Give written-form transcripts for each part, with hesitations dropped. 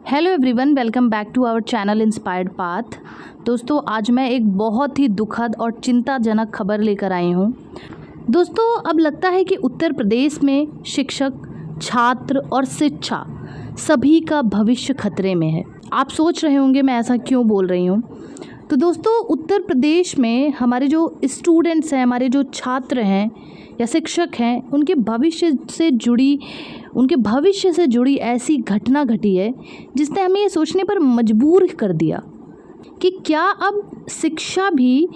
Hello everyone, welcome back to our channel inspired path. दोस्तों, आज मैं एक बहुत ही दुखद और चिंताजनक खबर लेकर आई हूँ। दोस्तों, अब लगता है कि उत्तर प्रदेश में शिक्षक, छात्र और शिक्षा सभी का भविष्य खतरे में है। आप सोच रहे होंगे मैं ऐसा क्यों बोल रही हूँ। तो दोस्तों, उत्तर प्रदेश में हमारे जो स्टूडेंट्स हैं, हमारे जो छात्र हैं या शिक्षक हैं, उनके भविष्य से जुड़ी ऐसी घटना घटी है जिसने हमें ये सोचने पर मजबूर कर दिया कि क्या अब शिक्षा भी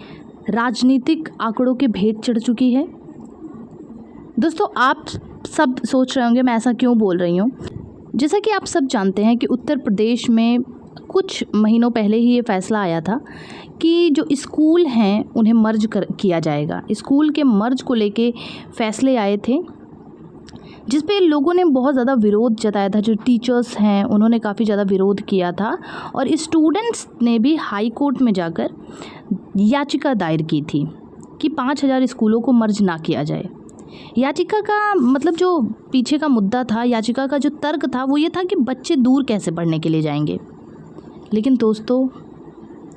राजनीतिक आंकड़ों के भेंट चढ़ चुकी है। दोस्तों, आप सब सोच रहे होंगे मैं ऐसा क्यों बोल रही हूँ। जैसा कि आप सब जानते हैं कि उत्तर प्रदेश में कुछ महीनों पहले ही ये फैसला आया था कि जो स्कूल हैं उन्हें मर्ज किया जाएगा। स्कूल के मर्ज को लेके फैसले आए थे जिस पे लोगों ने बहुत ज़्यादा विरोध जताया था। जो टीचर्स हैं उन्होंने काफ़ी ज़्यादा विरोध किया था और स्टूडेंट्स ने भी हाई कोर्ट में जाकर याचिका दायर की थी कि 5000 स्कूलों को मर्ज ना किया जाए। याचिका का मतलब जो पीछे का मुद्दा था, याचिका का जो तर्क था वो ये था कि बच्चे दूर कैसे पढ़ने के लिए जाएंगे। लेकिन दोस्तों,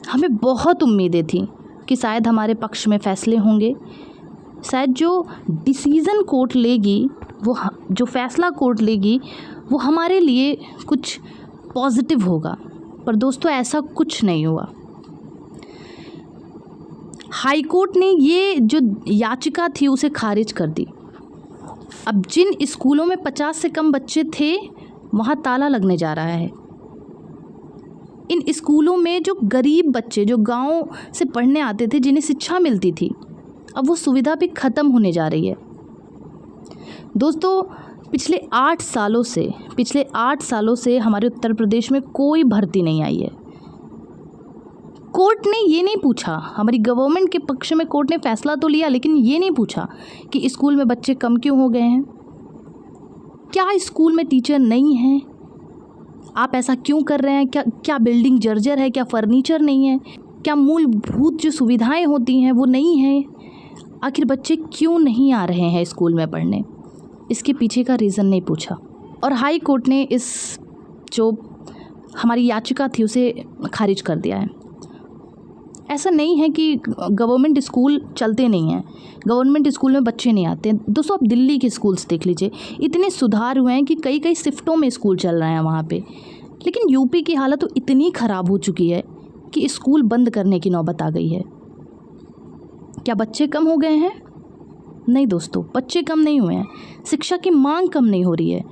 हमें बहुत उम्मीदें थी कि शायद हमारे पक्ष में फैसले होंगे, शायद जो डिसीज़न कोर्ट लेगी, वो जो फैसला कोर्ट लेगी वो हमारे लिए कुछ पॉजिटिव होगा। पर दोस्तों, ऐसा कुछ नहीं हुआ। हाई कोर्ट ने ये जो याचिका थी उसे खारिज कर दी। अब जिन स्कूलों में 50 से कम बच्चे थे वहाँ ताला लगने जा रहा है। इन स्कूलों में जो गरीब बच्चे, जो गांव से पढ़ने आते थे, जिन्हें शिक्षा मिलती थी, अब वो सुविधा भी ख़त्म होने जा रही है। दोस्तों, पिछले 8 सालों से हमारे उत्तर प्रदेश में कोई भर्ती नहीं आई है। कोर्ट ने ये नहीं पूछा, हमारी गवर्नमेंट के पक्ष में कोर्ट ने फैसला तो लिया, लेकिन ये नहीं पूछा कि स्कूल में बच्चे कम क्यों हो गए हैं, क्या स्कूल में टीचर नहीं हैं, आप ऐसा क्यों कर रहे हैं, क्या बिल्डिंग जर्जर है, क्या फर्नीचर नहीं है, क्या मूलभूत जो सुविधाएं होती हैं वो नहीं हैं, आखिर बच्चे क्यों नहीं आ रहे हैं स्कूल में पढ़ने। इसके पीछे का रीज़न नहीं पूछा और हाई कोर्ट ने इस जो हमारी याचिका थी उसे खारिज कर दिया है। ऐसा नहीं है कि गवर्नमेंट स्कूल चलते नहीं हैं, गवर्नमेंट स्कूल में बच्चे नहीं आते। दोस्तों, आप दिल्ली के स्कूल्स देख लीजिए, इतने सुधार हुए हैं कि कई शिफ्टों में स्कूल चल रहे हैं वहाँ पे। लेकिन यूपी की हालत तो इतनी ख़राब हो चुकी है कि स्कूल बंद करने की नौबत आ गई है। क्या बच्चे कम हो गए हैं? नहीं दोस्तों, बच्चे कम नहीं हुए हैं, शिक्षा की मांग कम नहीं हो रही है।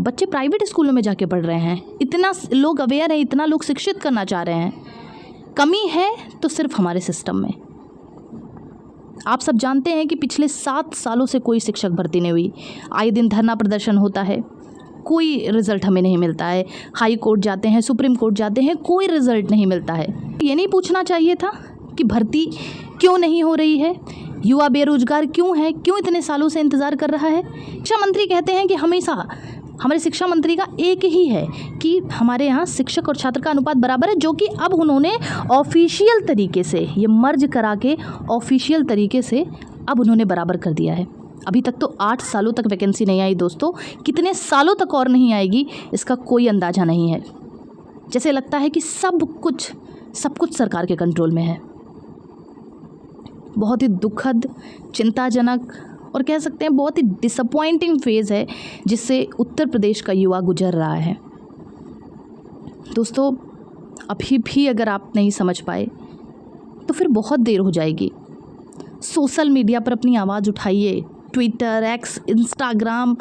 बच्चे प्राइवेट स्कूलों में जाके पढ़ रहे हैं, इतना लोग अवेयर हैं, इतना लोग शिक्षित करना चाह रहे हैं। कमी है तो सिर्फ हमारे सिस्टम में। आप सब जानते हैं कि पिछले 7 सालों से कोई शिक्षक भर्ती नहीं हुई। आए दिन धरना प्रदर्शन होता है, कोई रिज़ल्ट हमें नहीं मिलता है। हाई कोर्ट जाते हैं, सुप्रीम कोर्ट जाते हैं, कोई रिज़ल्ट नहीं मिलता है। ये नहीं पूछना चाहिए था कि भर्ती क्यों नहीं हो रही है, युवा बेरोजगार क्यों है, क्यों इतने सालों से इंतज़ार कर रहा है। शिक्षा मंत्री कहते हैं कि हमेशा हमारे शिक्षा मंत्री का एक ही है कि हमारे यहाँ शिक्षक और छात्र का अनुपात बराबर है, जो कि अब उन्होंने ऑफिशियल तरीके से ये मर्ज करा के ऑफिशियल तरीके से अब उन्होंने बराबर कर दिया है। अभी तक तो 8 सालों तक वैकेंसी नहीं आई दोस्तों, कितने सालों तक और नहीं आएगी इसका कोई अंदाज़ा नहीं है। जैसे लगता है कि सब कुछ सरकार के कंट्रोल में है। बहुत ही दुखद, चिंताजनक और कह सकते हैं बहुत ही डिसअपॉइंटिंग फेज़ है जिससे उत्तर प्रदेश का युवा गुजर रहा है। दोस्तों, अभी भी अगर आप नहीं समझ पाए तो फिर बहुत देर हो जाएगी। सोशल मीडिया पर अपनी आवाज़ उठाइए, ट्विटर, एक्स, इंस्टाग्राम,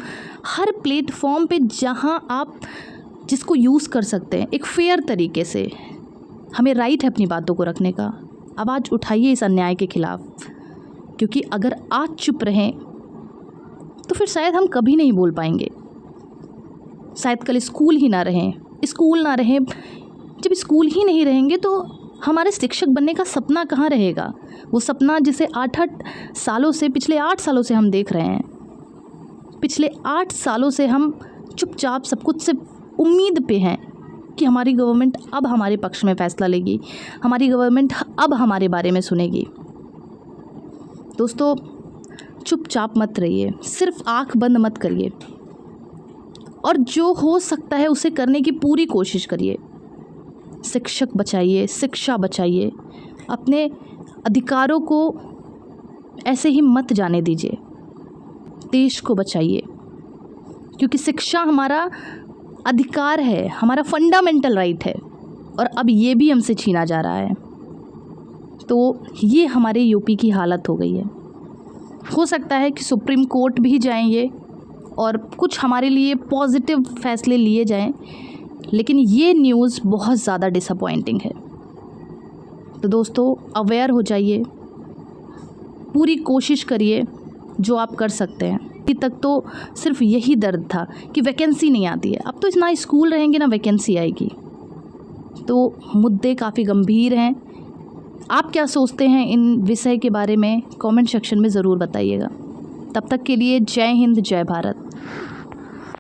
हर प्लेटफॉर्म पे जहां आप जिसको यूज़ कर सकते हैं एक फेयर तरीके से। हमें राइट है अपनी बातों को रखने का। आवाज़ उठाइए इस अन्याय के खिलाफ़, क्योंकि अगर आज चुप रहें तो फिर शायद हम कभी नहीं बोल पाएंगे। शायद कल स्कूल ही ना रहें। जब स्कूल ही नहीं रहेंगे तो हमारे शिक्षक बनने का सपना कहाँ रहेगा। वो सपना जिसे 8 सालों से, पिछले 8 सालों से हम देख रहे हैं। पिछले 8 सालों से हम चुपचाप सब कुछ से उम्मीद पे हैं कि हमारी गवर्नमेंट अब हमारे पक्ष में फ़ैसला लेगी, हमारी गवर्नमेंट अब हमारे बारे में सुनेगी। दोस्तों, चुपचाप मत रहिए, सिर्फ आंख बंद मत करिए। और जो हो सकता है उसे करने की पूरी कोशिश करिए। शिक्षक बचाइए, शिक्षा बचाइए, अपने अधिकारों को ऐसे ही मत जाने दीजिए। देश को बचाइए, क्योंकि शिक्षा हमारा अधिकार है, हमारा फंडामेंटल राइट है, और अब ये भी हमसे छीना जा रहा है। तो ये हमारे यूपी की हालत हो गई है। हो सकता है कि सुप्रीम कोर्ट भी जाएंगे और कुछ हमारे लिए पॉजिटिव फैसले लिए जाएं, लेकिन ये न्यूज़ बहुत ज़्यादा डिसअपॉइंटिंग है। तो दोस्तों, अवेयर हो जाइए, पूरी कोशिश करिए जो आप कर सकते हैं। अभी तक तो सिर्फ यही दर्द था कि वैकेंसी नहीं आती है, अब तो इतना स्कूल रहेंगे ना वैकेंसी आएगी। तो मुद्दे काफ़ी गंभीर हैं। आप क्या सोचते हैं इन विषय के बारे में? कमेंट सेक्शन में ज़रूर बताइएगा। तब तक के लिए जय हिंद, जय भारत।